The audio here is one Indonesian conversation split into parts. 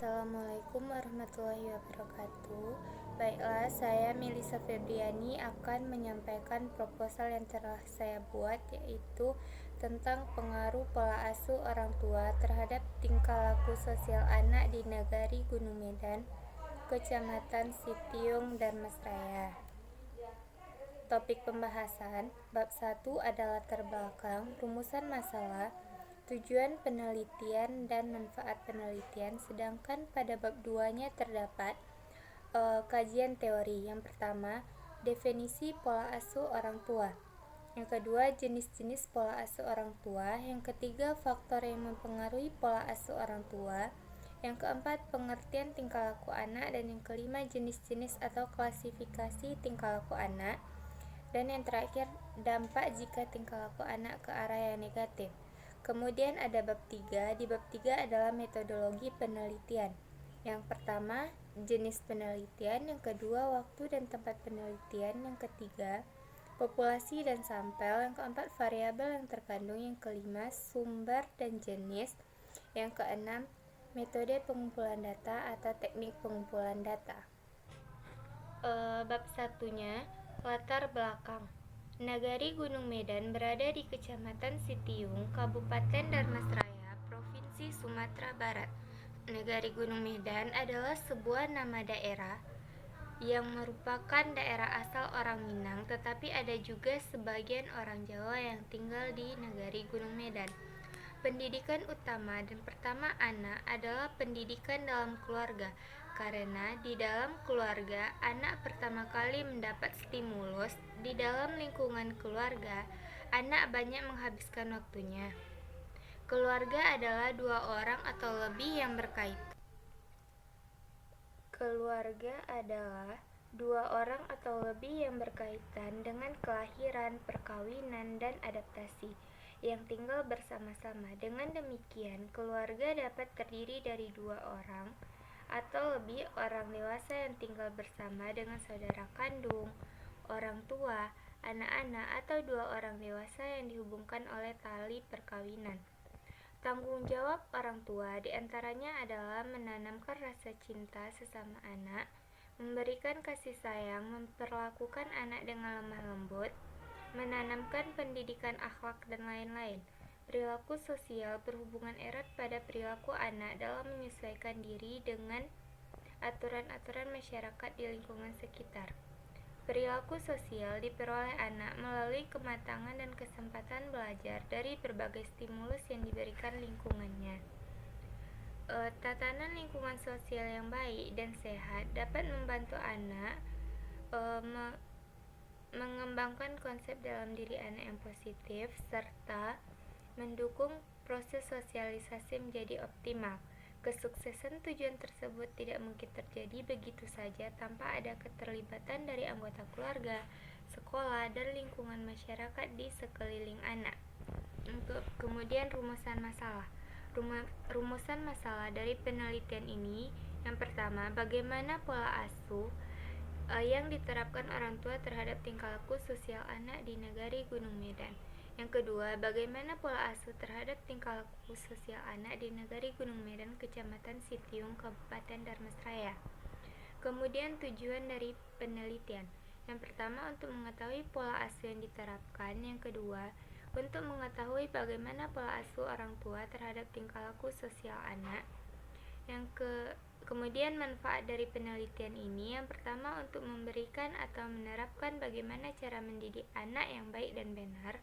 Assalamualaikum warahmatullahi wabarakatuh. Baiklah, saya Melisa Febriani akan menyampaikan proposal yang telah saya buat, yaitu tentang pengaruh pola asuh orang tua terhadap tingkah laku sosial anak di Nagari Gunung Medan, Kecamatan Sitiung, Darmasraya. Topik pembahasan bab 1 adalah latar belakang, rumusan masalah, tujuan penelitian dan manfaat penelitian, sedangkan pada bab 2-nya terdapat kajian teori. Yang pertama, definisi pola asuh orang tua. Yang kedua, jenis-jenis pola asuh orang tua. Yang ketiga, faktor yang mempengaruhi pola asuh orang tua. Yang keempat, pengertian tingkah laku anak. Dan yang kelima, jenis-jenis atau klasifikasi tingkah laku anak. Dan yang terakhir, dampak jika tingkah laku anak ke arah yang negatif. Kemudian ada bab 3. Di bab 3 adalah metodologi penelitian. Yang pertama, jenis penelitian. Yang kedua, waktu dan tempat penelitian. Yang ketiga, populasi dan sampel. Yang keempat, variabel yang terkandung. Yang kelima, sumber dan jenis. Yang keenam, metode pengumpulan data atau teknik pengumpulan data. Bab satunya, latar belakang. Nagari Gunung Medan berada di Kecamatan Sitiung, Kabupaten Darmasraya, Provinsi Sumatera Barat. Nagari Gunung Medan adalah sebuah nama daerah yang merupakan daerah asal orang Minang, tetapi ada juga sebagian orang Jawa yang tinggal di Nagari Gunung Medan. Pendidikan utama dan pertama anak adalah pendidikan dalam keluarga, karena di dalam keluarga anak pertama kali mendapat stimulus. Di dalam lingkungan keluarga, anak banyak menghabiskan waktunya. Keluarga adalah dua orang atau lebih yang berkaitan. Keluarga adalah dua orang atau lebih yang berkaitan dengan kelahiran, perkawinan, dan adaptasi, yang tinggal bersama-sama. Dengan demikian, keluarga dapat terdiri dari dua orang atau lebih orang dewasa yang tinggal bersama dengan saudara kandung, orang tua, anak-anak, atau dua orang dewasa yang dihubungkan oleh tali perkawinan. Tanggung jawab orang tua diantaranya adalah menanamkan rasa cinta sesama anak, memberikan kasih sayang, memperlakukan anak dengan lemah lembut, menanamkan pendidikan akhlak, dan lain-lain. Perilaku sosial berhubungan erat pada perilaku anak dalam menyesuaikan diri dengan aturan-aturan masyarakat di lingkungan sekitar. Perilaku sosial diperoleh anak melalui kematangan dan kesempatan belajar dari berbagai stimulus yang diberikan lingkungannya. Tatanan lingkungan sosial yang baik dan sehat dapat membantu anak mengembangkan konsep dalam diri anak yang positif, serta mendukung proses sosialisasi menjadi optimal. Kesuksesan tujuan tersebut tidak mungkin terjadi begitu saja tanpa ada keterlibatan dari anggota keluarga, sekolah, dan lingkungan masyarakat di sekeliling anak. Kemudian rumusan masalah. Rumusan masalah dari penelitian ini, yang pertama, bagaimana pola asuh yang diterapkan orang tua terhadap tingkah laku sosial anak di Nagari Gunung Medan. Yang kedua, bagaimana pola asuh terhadap tingkah laku sosial anak di Nagari Gunung Medan, Kecamatan Sitiung, Kabupaten Darmasraya. Kemudian tujuan dari penelitian. Yang pertama, untuk mengetahui pola asuh yang diterapkan. Yang kedua, untuk mengetahui bagaimana pola asuh orang tua terhadap tingkah laku sosial anak. Kemudian manfaat dari penelitian ini, yang pertama, untuk memberikan atau menerapkan bagaimana cara mendidik anak yang baik dan benar.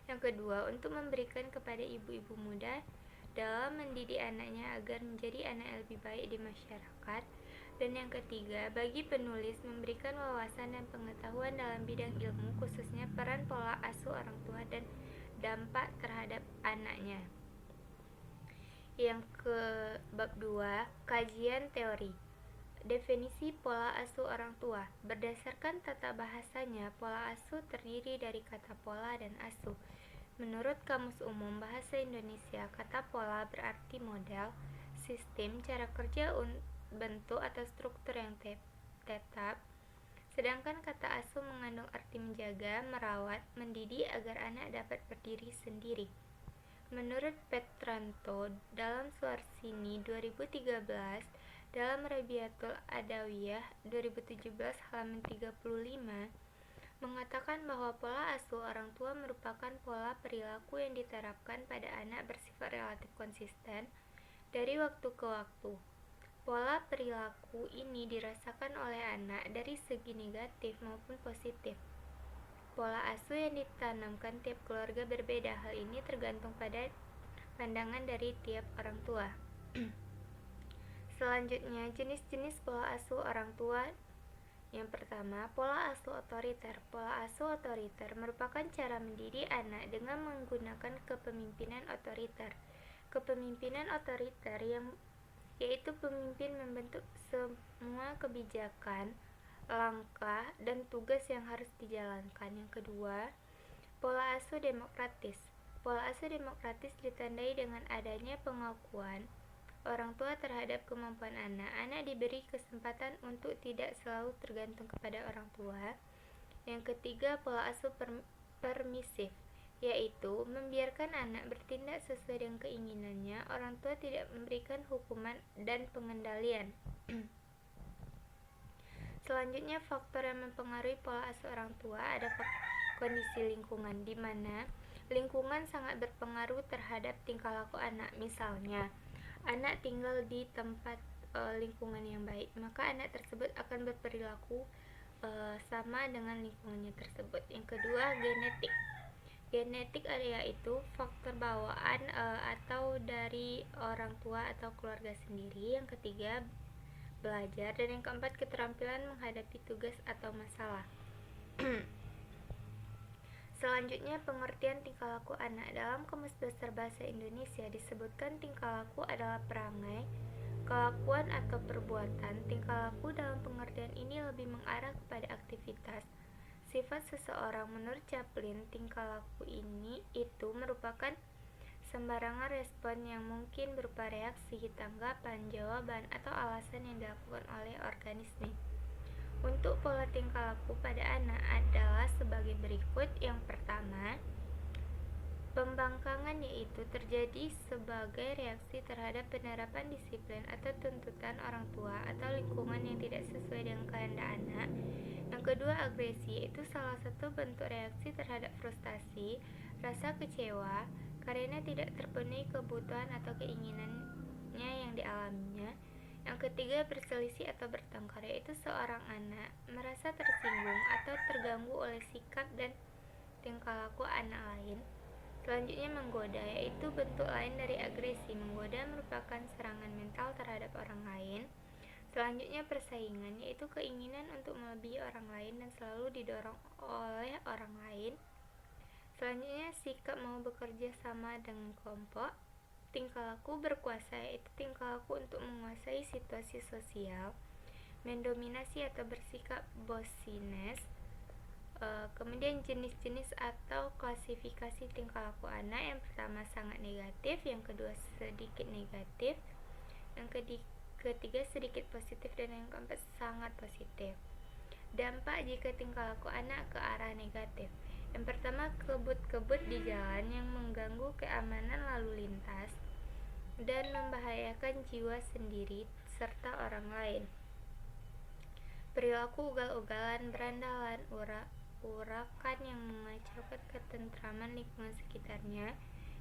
Yang kedua, untuk memberikan kepada ibu-ibu muda dalam mendidik anaknya agar menjadi anak yang lebih baik di masyarakat. Dan yang ketiga, bagi penulis memberikan wawasan dan pengetahuan dalam bidang ilmu, khususnya peran pola asuh orang tua dan dampak terhadap anaknya. Yang ke bab 2, kajian teori. Definisi pola asuh orang tua. Berdasarkan tata bahasanya, pola asuh terdiri dari kata pola dan asuh. Menurut Kamus Umum Bahasa Indonesia, kata pola berarti model, sistem, cara kerja, bentuk atau struktur yang tetap. Sedangkan kata asuh mengandung arti menjaga, merawat, mendidik agar anak dapat berdiri sendiri. Menurut Petranto dalam Suarsini 2013, dalam Rabiatul Adawiyah 2017 halaman 35, mengatakan bahwa pola asuh orang tua merupakan pola perilaku yang diterapkan pada anak bersifat relatif konsisten dari waktu ke waktu. Pola perilaku ini dirasakan oleh anak dari segi negatif maupun positif. Pola asuh yang ditanamkan tiap keluarga berbeda. Hal ini tergantung pada pandangan dari tiap orang tua. Selanjutnya, jenis-jenis pola asuh orang tua. Yang pertama, pola asuh otoriter. Pola asuh otoriter merupakan cara mendidik anak dengan menggunakan kepemimpinan otoriter. Kepemimpinan otoriter yaitu pemimpin membentuk semua kebijakan, langkah, dan tugas yang harus dijalankan. Yang kedua, pola asuh demokratis. Pola asuh demokratis ditandai dengan adanya pengakuan orang tua terhadap kemampuan anak. Anak diberi kesempatan untuk tidak selalu tergantung kepada orang tua. Yang ketiga, pola asuh permisif, yaitu membiarkan anak bertindak sesuai dengan keinginannya. Orang tua tidak memberikan hukuman dan pengendalian. Selanjutnya, faktor yang mempengaruhi pola asuh orang tua ada kondisi lingkungan, di mana lingkungan sangat berpengaruh terhadap tingkah laku anak. Misalnya, anak tinggal di tempat lingkungan yang baik, maka anak tersebut akan berperilaku sama dengan lingkungannya tersebut. Yang kedua, genetik. Genetik yaitu faktor bawaan atau dari orang tua atau keluarga sendiri. Yang ketiga, belajar. Dan yang keempat, keterampilan menghadapi tugas atau masalah. Selanjutnya, pengertian tingkah laku anak. Dalam Kamus Besar Bahasa Indonesia disebutkan tingkah laku adalah perangai, kelakuan atau perbuatan. Tingkah laku dalam pengertian ini lebih mengarah kepada aktivitas, sifat seseorang. Menurut Chaplin, tingkah laku ini itu merupakan sembarangan respon yang mungkin berupa reaksi, tanggapan, jawaban, atau alasan yang dilakukan oleh organisme. Untuk pola tingkah laku pada anak adalah sebagai berikut. Yang pertama, pembangkangan, yaitu terjadi sebagai reaksi terhadap penerapan disiplin atau tuntutan orang tua atau lingkungan yang tidak sesuai dengan kehendak anak. Yang kedua, agresi, yaitu salah satu bentuk reaksi terhadap frustasi, rasa kecewa karena tidak terpenuhi kebutuhan atau keinginannya yang dialaminya. Yang ketiga, berselisih atau bertengkar, yaitu seorang anak merasa tersinggung atau terganggu oleh sikap dan tingkah laku anak lain. Selanjutnya, menggoda, yaitu bentuk lain dari agresi. Menggoda merupakan serangan mental terhadap orang lain. Selanjutnya, persaingan, yaitu keinginan untuk melebihi orang lain dan selalu didorong oleh orang lain. Selanjutnya, sikap mau bekerja sama dengan kelompok. Tingkah laku berkuasa, yaitu tingkah laku untuk menguasai situasi sosial. Mendominasi atau bersikap bossines. Kemudian jenis-jenis atau klasifikasi tingkah laku anak. Yang pertama, sangat negatif. Yang kedua, sedikit negatif. Yang ketiga, sedikit positif. Dan yang keempat, sangat positif. Dampak jika tingkah laku anak ke arah negatif. Yang pertama, kebut-kebut di jalan yang mengganggu keamanan lalu lintas dan membahayakan jiwa sendiri serta orang lain. Perilaku ugal-ugalan, berandalan, urakan yang mengacaukan ketentraman lingkungan sekitarnya.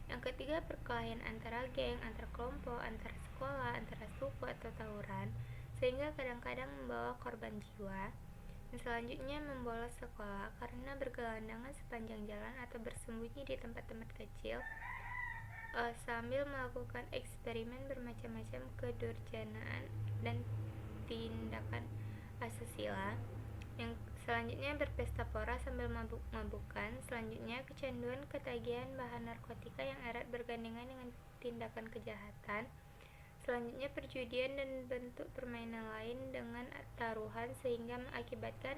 Yang ketiga, perkelahian antara geng, antar kelompok, antar sekolah, antara suku atau tawuran, sehingga kadang-kadang membawa korban jiwa. Dan selanjutnya, membolos sekolah karena bergelandangan sepanjang jalan atau bersembunyi di tempat-tempat kecil sambil melakukan eksperimen bermacam-macam kedurjanaan dan tindakan asusila. Yang selanjutnya, berpesta pora sambil mabuk-mabukan. Selanjutnya, kecanduan, ketagihan bahan narkotika yang erat bergandengan dengan tindakan kejahatan. Selanjutnya, perjudian dan bentuk permainan lain dengan taruhan sehingga mengakibatkan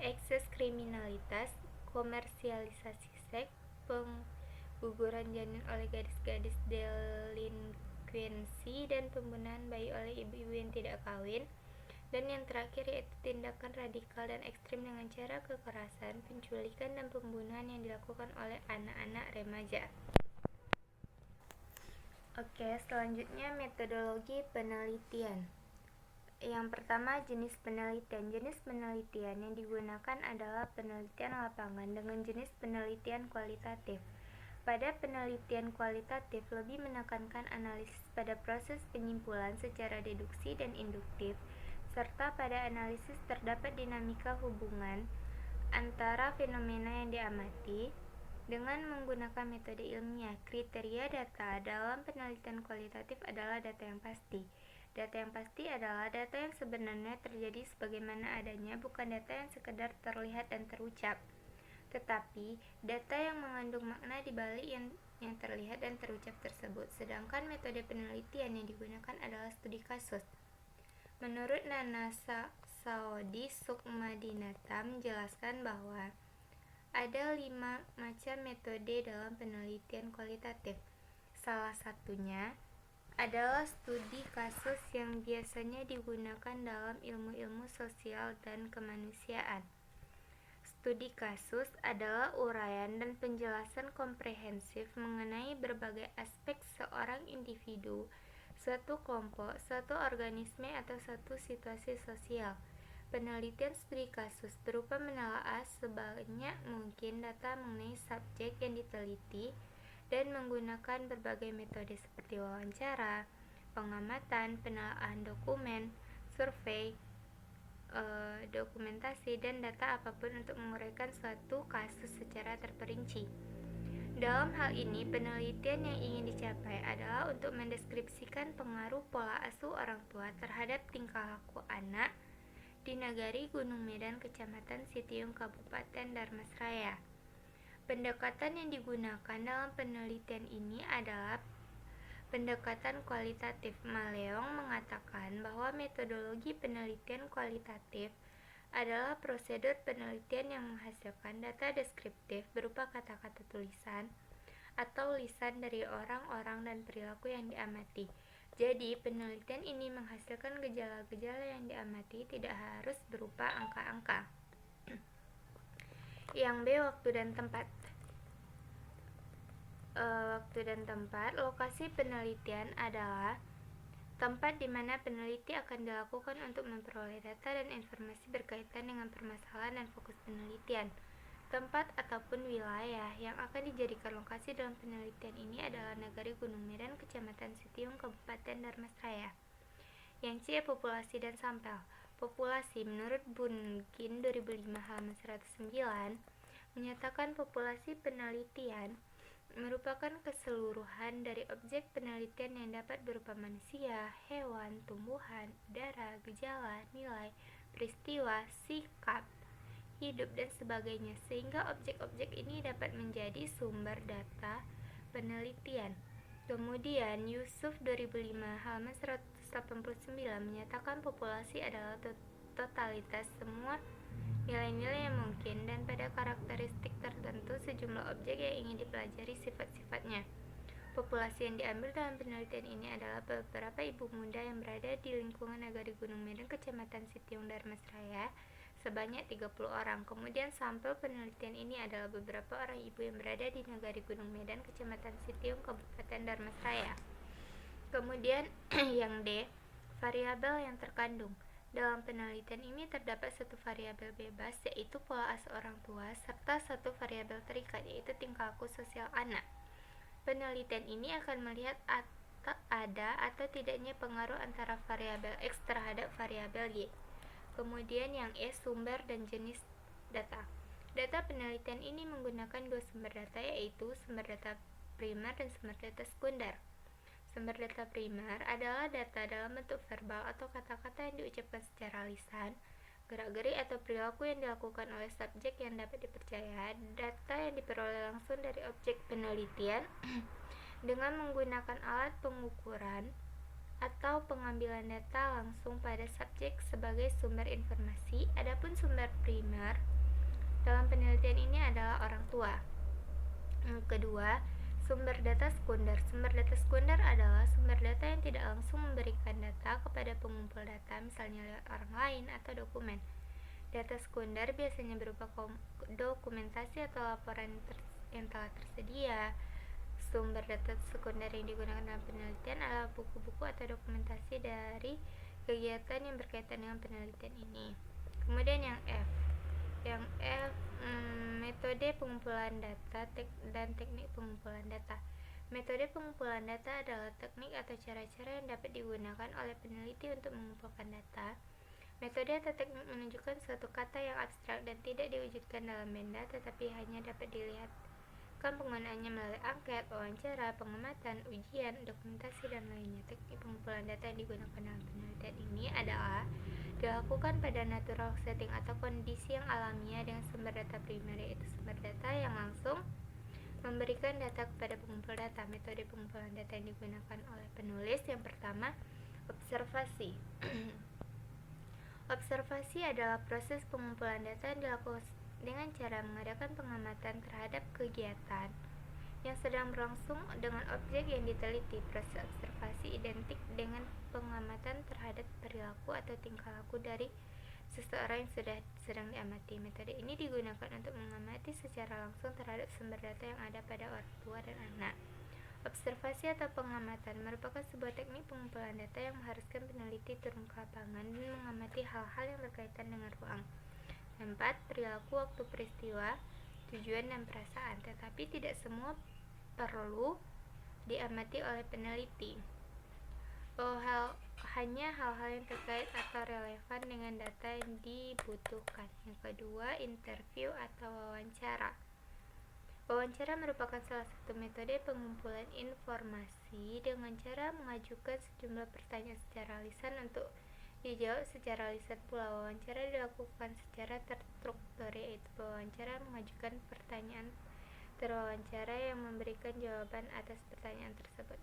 ekses kriminalitas, komersialisasi seks, pengguguran janin oleh gadis-gadis delinkuensi, dan pembunuhan bayi oleh ibu-ibu yang tidak kawin. Dan yang terakhir, yaitu tindakan radikal dan ekstrim dengan cara kekerasan, penculikan, dan pembunuhan yang dilakukan oleh anak-anak remaja. Oke, selanjutnya metodologi penelitian. Yang pertama, jenis penelitian. Jenis penelitian yang digunakan adalah penelitian lapangan dengan jenis penelitian kualitatif. Pada penelitian kualitatif lebih menekankan analisis pada proses penyimpulan secara deduksi dan induktif, serta pada analisis terdapat dinamika hubungan antara fenomena yang diamati dengan menggunakan metode ilmiah. Kriteria data dalam penelitian kualitatif adalah data yang pasti. Data yang pasti adalah data yang sebenarnya terjadi sebagaimana adanya, bukan data yang sekedar terlihat dan terucap, tetapi data yang mengandung makna di balik yang terlihat dan terucap tersebut. Sedangkan metode penelitian yang digunakan adalah studi kasus. Menurut Nana Saodi Sukmadinata menjelaskan bahwa ada 5 macam metode dalam penelitian kualitatif. Salah satunya adalah studi kasus yang biasanya digunakan dalam ilmu-ilmu sosial dan kemanusiaan. Studi kasus adalah uraian dan penjelasan komprehensif mengenai berbagai aspek seorang individu, suatu kelompok, suatu organisme, atau suatu situasi sosial. Penelitian studi kasus berupa menelaah sebanyak mungkin data mengenai subjek yang diteliti dan menggunakan berbagai metode seperti wawancara, pengamatan, penelaahan dokumen, survei, dokumentasi, dan data apapun untuk menguraikan suatu kasus secara terperinci. Dalam hal ini, penelitian yang ingin dicapai adalah untuk mendeskripsikan pengaruh pola asuh orang tua terhadap tingkah laku anak di Nagari Gunung Medan, Kecamatan Sitiung, Kabupaten Dharmasraya. Pendekatan yang digunakan dalam penelitian ini adalah pendekatan kualitatif. Maleong mengatakan bahwa metodologi penelitian kualitatif adalah prosedur penelitian yang menghasilkan data deskriptif berupa kata-kata tulisan atau lisan dari orang-orang dan perilaku yang diamati. Jadi, penelitian ini menghasilkan gejala-gejala yang diamati, tidak harus berupa angka-angka. Yang B, waktu dan tempat. Waktu dan tempat. Lokasi penelitian adalah tempat di mana peneliti akan dilakukan untuk memperoleh data dan informasi berkaitan dengan permasalahan dan fokus penelitian. Tempat ataupun wilayah yang akan dijadikan lokasi dalam penelitian ini adalah Nagari Gunung Medan, Kecamatan Sitiung, Kabupaten Dharmasraya. Yang C, populasi dan sampel. Populasi menurut Bungin 2005 halaman 109 menyatakan populasi penelitian merupakan keseluruhan dari objek penelitian yang dapat berupa manusia, hewan, tumbuhan, udara, gejala, nilai, peristiwa, sikap, hidup, dan sebagainya, sehingga objek-objek ini dapat menjadi sumber data penelitian. Kemudian Yusuf 2005 halaman 189 menyatakan populasi adalah totalitas semua nilai-nilai yang mungkin dan pada karakteristik tertentu sejumlah objek yang ingin dipelajari sifat-sifatnya. Populasi yang diambil dalam penelitian ini adalah beberapa ibu muda yang berada di lingkungan Nagari Gunung Medan, Kecamatan Sitiung, Dharmasraya, sebanyak 30 orang. Kemudian sampel penelitian ini adalah beberapa orang ibu yang berada di Nagari Gunung Medan, Kecamatan Sitiung, Kabupaten Dharmasraya. Kemudian yang D, variabel yang terkandung. Dalam penelitian ini terdapat satu variabel bebas, yaitu pola asuh orang tua, serta satu variabel terikat, yaitu tingkah laku sosial anak. Penelitian ini akan melihat ada atau tidaknya pengaruh antara variabel X terhadap variabel Y. Kemudian yang E, sumber dan jenis data. Data penelitian ini menggunakan dua sumber data, yaitu sumber data primer dan sumber data sekunder. Sumber data primer adalah data dalam bentuk verbal atau kata-kata yang diucapkan secara lisan, gerak-gerik atau perilaku yang dilakukan oleh subjek yang dapat dipercaya, data yang diperoleh langsung dari objek penelitian dengan menggunakan alat pengukuran atau pengambilan data langsung pada subjek sebagai sumber informasi. Adapun sumber primer dalam penelitian ini adalah orang tua. Yang kedua, sumber data sekunder. Sumber data sekunder adalah sumber data yang tidak langsung memberikan data kepada pengumpul data, misalnya lewat orang lain atau dokumen. Data sekunder biasanya berupa dokumentasi atau laporan yang telah tersedia, sumber data sekunder yang digunakan dalam penelitian adalah buku-buku atau dokumentasi dari kegiatan yang berkaitan dengan penelitian ini. Kemudian yang F, metode pengumpulan data dan teknik pengumpulan data. Metode pengumpulan data adalah teknik atau cara-cara yang dapat digunakan oleh peneliti untuk mengumpulkan data. Metode atau teknik menunjukkan suatu kata yang abstrak dan tidak diwujudkan dalam benda, tetapi hanya dapat dilihat. Penggunaannya melalui angket, wawancara, pengamatan, ujian, dokumentasi, dan lainnya. Teknik pengumpulan data yang digunakan dalam penelitian ini adalah dilakukan pada natural setting atau kondisi yang alamiah dengan sumber data primer, yaitu sumber data yang langsung memberikan data kepada pengumpul data. Metode pengumpulan data yang digunakan oleh penulis yang pertama, observasi. Observasi adalah proses pengumpulan data yang dilakukan dengan cara mengadakan pengamatan terhadap kegiatan yang sedang berlangsung dengan objek yang diteliti. Proses observasi identik dengan pengamatan terhadap perilaku atau tingkah laku dari seseorang yang sedang diamati. Metode ini digunakan untuk mengamati secara langsung terhadap sumber data yang ada pada orang tua dan anak. Observasi atau pengamatan merupakan sebuah teknik pengumpulan data yang mengharuskan peneliti turun ke lapangan dan mengamati hal-hal yang berkaitan dengan ruang, tempat, perilaku, waktu peristiwa, tujuan, dan perasaan, tetapi tidak semua perlu diamati oleh peneliti. Hanya hal-hal yang terkait atau relevan dengan data yang dibutuhkan. Yang kedua, interview atau wawancara. Wawancara merupakan salah satu metode pengumpulan informasi dengan cara mengajukan sejumlah pertanyaan secara lisan untuk dijawab secara lisan pula. Wawancara dilakukan secara terstruktur, yaitu wawancara mengajukan pertanyaan terwawancara yang memberikan jawaban atas pertanyaan tersebut.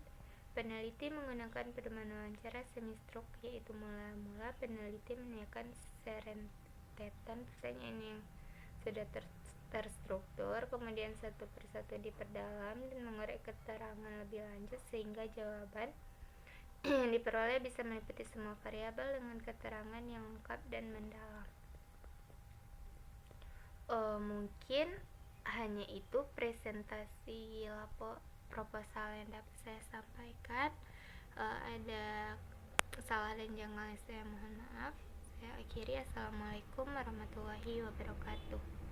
Peneliti menggunakan pedoman wawancara semi-struk, yaitu mula-mula peneliti menanyakan serentetan pertanyaan yang sudah terstruktur, kemudian satu persatu diperdalam dan mengorek keterangan lebih lanjut sehingga jawaban yang diperoleh bisa meliputi semua variabel dengan keterangan yang lengkap dan mendalam. Mungkin hanya itu presentasi proposal yang dapat saya sampaikan. Ada salah dan janggal, saya mohon maaf. Saya akhiri. Assalamualaikum warahmatullahi wabarakatuh.